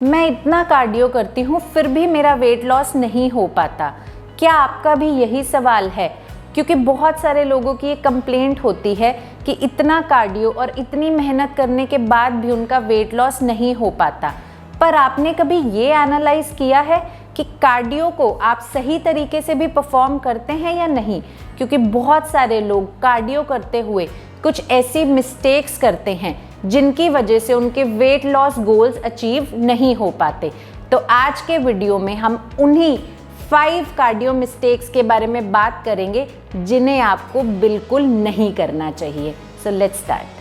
मैं इतना कार्डियो करती हूँ फिर भी मेरा वेट लॉस नहीं हो पाता। क्या आपका भी यही सवाल है? क्योंकि बहुत सारे लोगों की ये कंप्लेंट होती है कि इतना कार्डियो और इतनी मेहनत करने के बाद भी उनका वेट लॉस नहीं हो पाता। पर आपने कभी ये एनालाइज किया है कि कार्डियो को आप सही तरीके से भी परफॉर्म करते हैं या नहीं? क्योंकि बहुत सारे लोग कार्डियो करते हुए कुछ ऐसी मिस्टेक्स करते हैं जिनकी वजह से उनके वेट लॉस गोल्स अचीव नहीं हो पाते। तो आज के वीडियो में हम उन्हीं 5 कार्डियो मिस्टेक्स के बारे में बात करेंगे जिन्हें आपको बिल्कुल नहीं करना चाहिए। So let's start.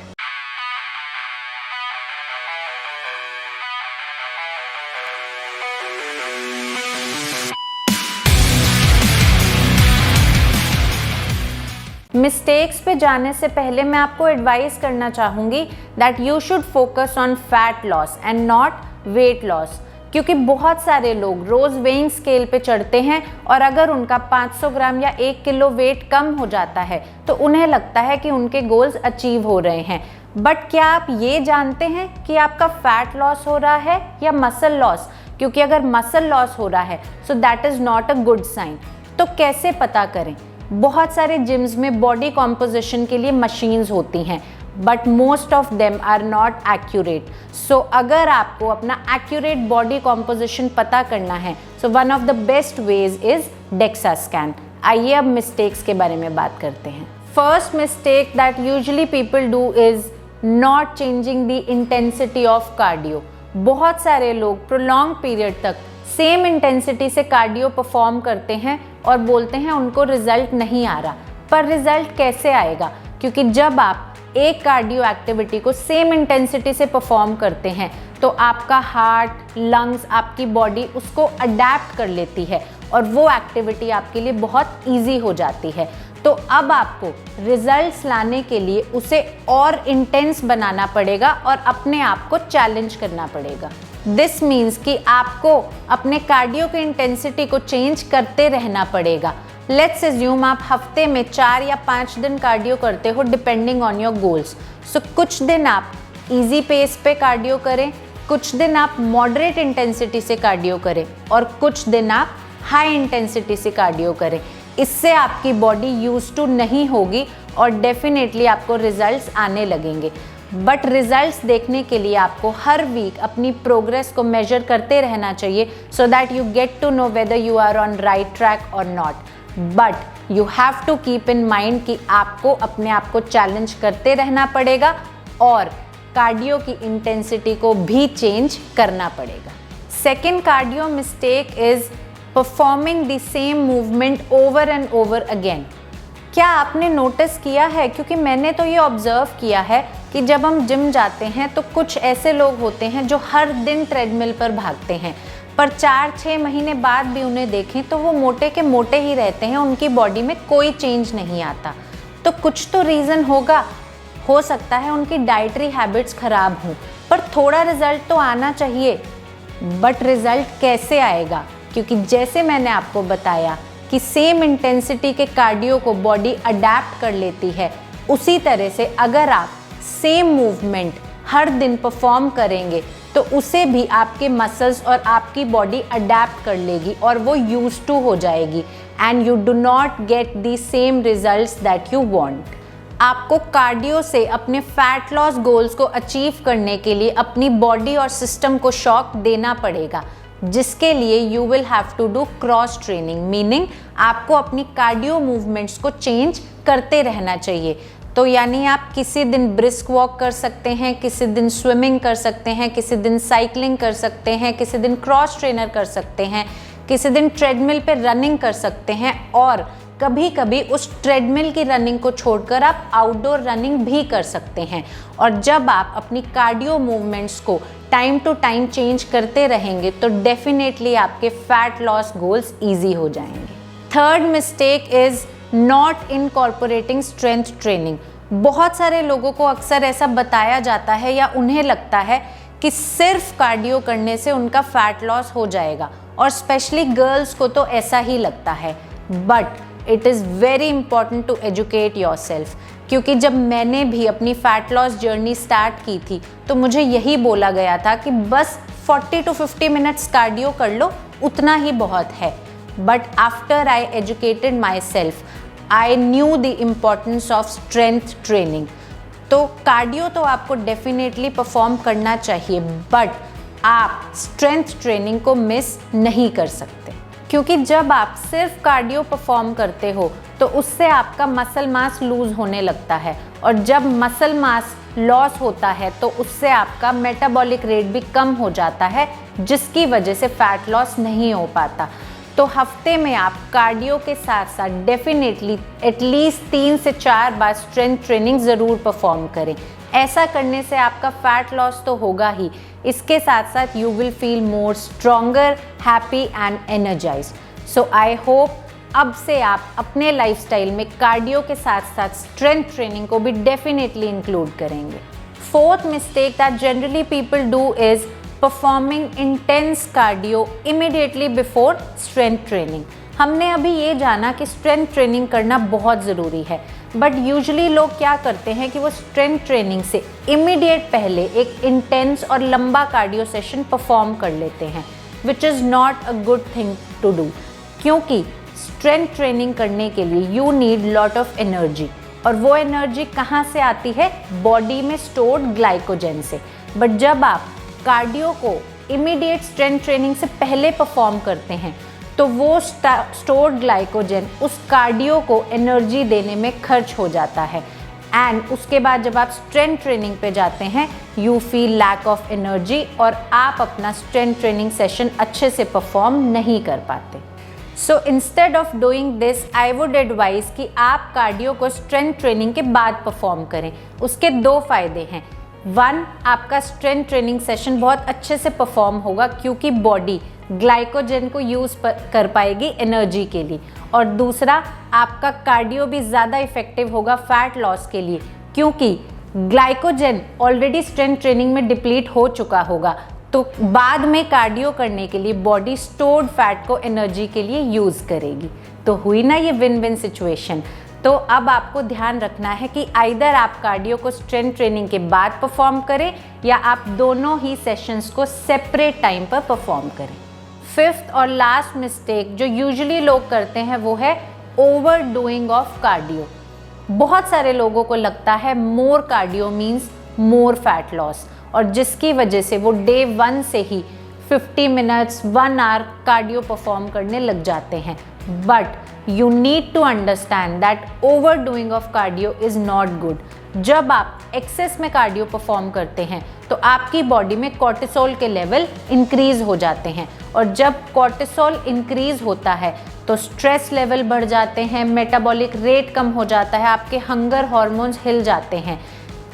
मिस्टेक्स पे जाने से पहले मैं आपको एडवाइस करना चाहूँगी that you should focus on fat loss and not weight loss. क्योंकि बहुत सारे लोग रोज़ वेइंग स्केल पे चढ़ते हैं और अगर उनका 500 ग्राम या 1 किलो वेट कम हो जाता है तो उन्हें लगता है कि उनके गोल्स अचीव हो रहे हैं। बट क्या आप ये जानते हैं कि आपका फैट लॉस हो रहा है या मसल लॉस? क्योंकि अगर मसल लॉस हो रहा है so that is not a good sign. तो कैसे पता करें? बहुत सारे जिम्स में बॉडी कॉम्पोजिशन के लिए मशीन्स होती हैं but most of them are not accurate. So अगर आपको अपना एक्यूरेट बॉडी कॉम्पोजिशन पता करना है so one of the best ways is DEXA scan. आइए अब मिस्टेक्स के बारे में बात करते हैं। First mistake that usually people do is not changing the intensity of cardio. बहुत सारे लोग प्रोलॉन्ग पीरियड तक सेम इंटेंसिटी से कार्डियो परफॉर्म करते हैं और बोलते हैं उनको रिजल्ट नहीं आ रहा। पर रिजल्ट कैसे आएगा? क्योंकि जब आप एक कार्डियो एक्टिविटी को सेम इंटेंसिटी से परफॉर्म करते हैं तो आपका हार्ट, लंग्स, आपकी बॉडी उसको अडैप्ट कर लेती है और वो एक्टिविटी आपके लिए बहुत ईजी हो जाती है। तो अब आपको रिजल्ट्स लाने के लिए उसे और इंटेंस बनाना पड़ेगा और अपने आप को चैलेंज करना पड़ेगा। दिस मीन्स कि आपको अपने कार्डियो की इंटेंसिटी को चेंज करते रहना पड़ेगा। लेट्स एज्यूम आप हफ्ते में 4 या 5 दिन कार्डियो करते हो डिपेंडिंग ऑन योर गोल्स। सो कुछ दिन आप इजी पेस पे कार्डियो करें, कुछ दिन आप मॉडरेट इंटेंसिटी से कार्डियो करें और कुछ दिन आप हाई इंटेंसिटी से कार्डियो करें। इससे आपकी बॉडी यूज टू नहीं होगी और डेफिनेटली आपको रिजल्ट्स आने लगेंगे। बट रिजल्ट्स देखने के लिए आपको हर वीक अपनी प्रोग्रेस को मेजर करते रहना चाहिए so that you get to know whether you are on right track और नॉट। But you have to keep in mind कि आपको अपने आप को चैलेंज करते रहना पड़ेगा और कार्डियो की इंटेंसिटी को भी चेंज करना पड़ेगा। Second cardio mistake is performing the same movement over and over again. क्या आपने नोटिस किया है? क्योंकि मैंने तो ये ऑब्जर्व किया है कि जब हम जिम जाते हैं तो कुछ ऐसे लोग होते हैं जो हर दिन ट्रेडमिल पर भागते हैं पर 4-6 महीने बाद भी उन्हें देखें तो वो मोटे के मोटे ही रहते हैं, उनकी बॉडी में कोई चेंज नहीं आता। तो कुछ तो रीज़न होगा। हो सकता है उनकी डाइटरी हैबिट्स ख़राब हों, पर थोड़ा रिजल्ट तो आना चाहिए। बट रिजल्ट कैसे आएगा? क्योंकि जैसे मैंने आपको बताया कि सेम इंटेंसिटी के कार्डियो को बॉडी अडैप्ट कर लेती है, उसी तरह से अगर आप सेम मूवमेंट हर दिन परफॉर्म करेंगे तो उसे भी आपके मसल्स और आपकी बॉडी अडैप्ट कर लेगी और वो यूज टू हो जाएगी and you do not get the same results that you want. आपको कार्डियो से अपने फैट लॉस गोल्स को अचीव करने के लिए अपनी बॉडी और सिस्टम को शॉक देना पड़ेगा, जिसके लिए you will have to do cross training. Meaning आपको अपनी कार्डियो मूवमेंट्स को चेंज करते रहना चाहिए। तो यानी आप किसी दिन ब्रिस्क वॉक कर सकते हैं, किसी दिन स्विमिंग कर सकते हैं, किसी दिन साइकिलिंग कर सकते हैं, किसी दिन क्रॉस ट्रेनर कर सकते हैं, किसी दिन ट्रेडमिल पे रनिंग कर सकते हैं और कभी कभी उस ट्रेडमिल की रनिंग को छोड़कर आप आउटडोर रनिंग भी कर सकते हैं। और जब आप अपनी कार्डियो मूवमेंट्स को टाइम टू टाइम चेंज करते रहेंगे तो डेफिनेटली आपके फैट लॉस गोल्स ईजी हो जाएंगे। Third mistake is not incorporating strength training. बहुत सारे लोगों को अक्सर ऐसा बताया जाता है या उन्हें लगता है कि सिर्फ कार्डियो करने से उनका फैट लॉस हो जाएगा और स्पेशली गर्ल्स को तो ऐसा ही लगता है। But it is very important to educate yourself, क्योंकि जब मैंने भी अपनी फ़ैट लॉस जर्नी स्टार्ट की थी तो मुझे यही बोला गया था कि बस 40 to 50 मिनट्स कार्डियो कर लो, उतना ही बहुत है। But after I educated my self, I knew the importance of strength training. तो कार्डियो तो आपको डेफिनेटली परफॉर्म करना चाहिए, बट आप स्ट्रेंथ ट्रेनिंग को मिस नहीं कर सकते, क्योंकि जब आप सिर्फ कार्डियो परफॉर्म करते हो तो उससे आपका मसल मास लूज होने लगता है, और जब मसल मास लॉस होता है तो उससे आपका मेटाबॉलिक रेट भी कम हो जाता है, जिसकी वजह से फैट लॉस नहीं हो पाता। तो हफ्ते में आप कार्डियो के साथ साथ डेफिनेटली एटलीस्ट 3 से 4 बार स्ट्रेंथ ट्रेनिंग ज़रूर परफॉर्म करें। ऐसा करने से आपका फैट लॉस तो होगा ही, इसके साथ साथ you will feel more stronger, happy and energised. So I hope अब से आप अपने लाइफस्टाइल में कार्डियो के साथ साथ स्ट्रेंथ ट्रेनिंग को भी डेफिनेटली इंक्लूड करेंगे। Fourth mistake that generally people do is performing intense cardio immediately before strength training. हमने अभी ये जाना कि स्ट्रेंथ ट्रेनिंग करना बहुत ज़रूरी है, बट यूजुअली लोग क्या करते हैं कि वो स्ट्रेंथ ट्रेनिंग से इमीडिएट पहले एक इंटेंस और लंबा कार्डियो सेशन परफॉर्म कर लेते हैं, which is not a good thing to do, क्योंकि स्ट्रेंथ ट्रेनिंग करने के लिए you need lot of energy, और वो एनर्जी कहाँ से आती है? बॉडी में स्टोर्ड ग्लाइकोजन से। बट जब आप कार्डियो को इमीडिएट स्ट्रेंथ ट्रेनिंग से पहले परफॉर्म करते हैं तो वो स्टोर्ड ग्लाइकोजन उस कार्डियो को एनर्जी देने में खर्च हो जाता है, एंड उसके बाद जब आप स्ट्रेंथ ट्रेनिंग पे जाते हैं you feel lack of energy, और आप अपना स्ट्रेंथ ट्रेनिंग सेशन अच्छे से परफॉर्म नहीं कर पाते। So instead of doing this I would advise कि आप कार्डियो को स्ट्रेंथ ट्रेनिंग के बाद परफॉर्म करें। उसके 2 फायदे हैं। 1, आपका स्ट्रेंथ ट्रेनिंग सेशन बहुत अच्छे से परफॉर्म होगा क्योंकि बॉडी ग्लाइकोजन को यूज़ कर पाएगी एनर्जी के लिए, और दूसरा आपका कार्डियो भी ज़्यादा इफेक्टिव होगा फैट लॉस के लिए, क्योंकि ग्लाइकोजन ऑलरेडी स्ट्रेंथ ट्रेनिंग में डिप्लीट हो चुका होगा, तो बाद में कार्डियो करने के लिए बॉडी स्टोर्ड फैट को एनर्जी के लिए यूज़ करेगी। तो हुई ना ये विन विन सिचुएशन। तो अब आपको ध्यान रखना है कि आइदर आप कार्डियो को स्ट्रेंथ ट्रेनिंग के बाद परफॉर्म करें या आप दोनों ही सेशंस को सेपरेट टाइम पर परफॉर्म करें। 5th और लास्ट मिस्टेक जो यूजुअली लोग करते हैं वो है ओवर डूइंग ऑफ कार्डियो। बहुत सारे लोगों को लगता है more cardio means more fat loss, और जिसकी वजह से वो डे 1 से ही 50 मिनट्स 1 आवर कार्डियो परफॉर्म करने लग जाते हैं। But you need to understand that overdoing of cardio is not good. जब आप एक्सेस में कार्डियो परफॉर्म करते हैं तो आपकी बॉडी में कॉर्टिसोल के लेवल इंक्रीज हो जाते हैं, और जब कॉर्टिसोल इंक्रीज होता है तो स्ट्रेस लेवल बढ़ जाते हैं, मेटाबॉलिक रेट कम हो जाता है, आपके हंगर हार्मोन्स हिल जाते हैं,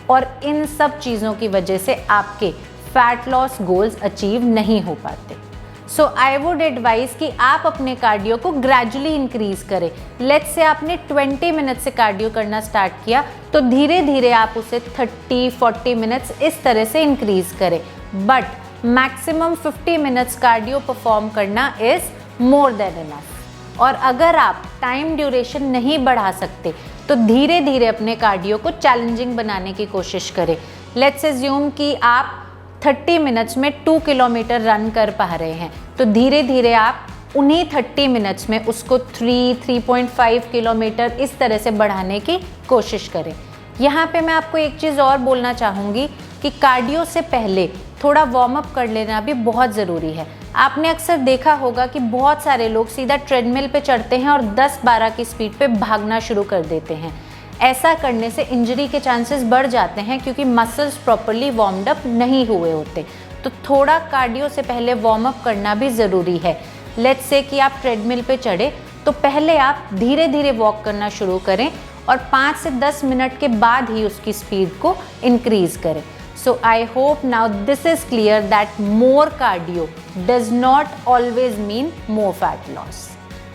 और इन सब चीज़ों की वजह से आपके फैट लॉस गोल्स अचीव नहीं हो पाते। सो आई वुड एडवाइज कि आप अपने कार्डियो को ग्रेजुअली इंक्रीज करें। लेट्स से आपने 20 मिनट से कार्डियो करना स्टार्ट किया तो धीरे धीरे आप उसे 30-40 मिनट्स इस तरह से इंक्रीज करें, but maximum 50 minutes cardio perform करना इज मोर देन इनफ। और अगर आप टाइम ड्यूरेशन नहीं बढ़ा सकते तो धीरे धीरे अपने कार्डियो को चैलेंजिंग बनाने की कोशिश करें। लेट्स एज्यूम कि आप 30 मिनट्स में 2 किलोमीटर रन कर पा रहे हैं, तो धीरे धीरे आप उन्हीं 30 मिनट्स में उसको 3-3.5 किलोमीटर इस तरह से बढ़ाने की कोशिश करें। यहाँ पे मैं आपको एक चीज़ और बोलना चाहूँगी कि कार्डियो से पहले थोड़ा वार्म अप कर लेना भी बहुत ज़रूरी है। आपने अक्सर देखा होगा कि बहुत सारे लोग सीधा ट्रेडमिल पे चढ़ते हैं और 10-12 की स्पीड पे भागना शुरू कर देते हैं। ऐसा करने से इंजरी के चांसेस बढ़ जाते हैं क्योंकि मसल्स प्रॉपरली वार्म्ड अप नहीं हुए होते। तो थोड़ा कार्डियो से पहले वार्म अप करना भी ज़रूरी है। लेट्स से कि आप ट्रेडमिल पे चढ़े तो पहले आप धीरे धीरे वॉक करना शुरू करें और 5 से 10 मिनट के बाद ही उसकी स्पीड को इंक्रीज करें। So I hope now this is clear that more cardio does not always mean more fat loss.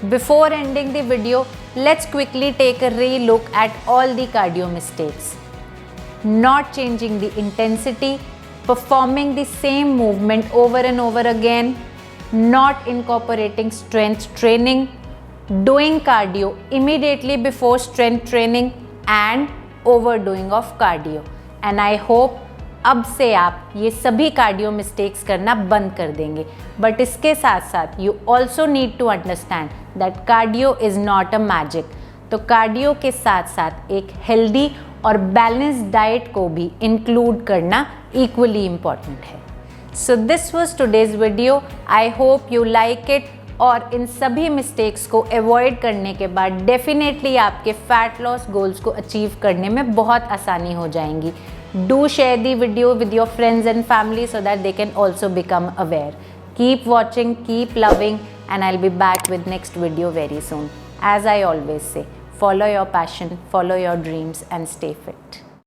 Before ending the video, let's quickly take a re-look at all the cardio mistakes. Not changing the intensity, performing the same movement over and over again, not incorporating strength training, doing cardio immediately before strength training, and overdoing of cardio. And I hope अब से आप ये सभी cardio mistakes करना बंद कर देंगे। But इसके साथ साथ you also need to understand that cardio is not a magic. तो कार्डियो के साथ साथ एक हेल्दी और बैलेंस्ड डाइट को भी इंक्लूड करना इक्वली इम्पॉर्टेंट है। So this was today's video. I hope you like it और इन सभी मिस्टेक्स को अवॉइड करने के बाद डेफिनेटली आपके फैट लॉस गोल्स को अचीव करने में बहुत आसानी हो जाएंगी। Do share the video with your friends and family so that they can also become aware. Keep watching, keep loving, and I'll be back with next video very soon. As I always say, follow your passion, follow your dreams, and stay fit.